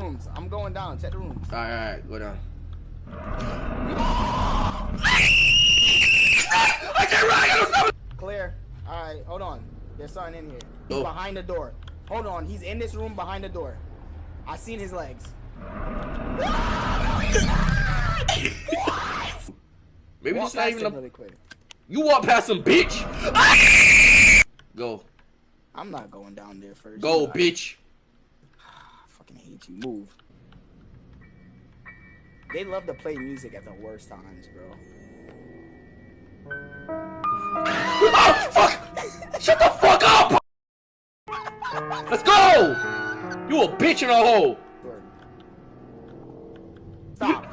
rooms. I'm going down. Check the rooms. Alright, go down. I can't run! Clear. Alright, hold on. There's something in here. He's behind the door. Hold on. He's in this room behind the door. I seen his legs. Maybe it's not even really quick. You walk past some bitch. Go. I'm not going down there first. Go, bitch. I fucking hate you. Move. They love to play music at the worst times, bro. Oh, fuck! Shut the fuck up! Let's go! You a bitch in a hole! Stop.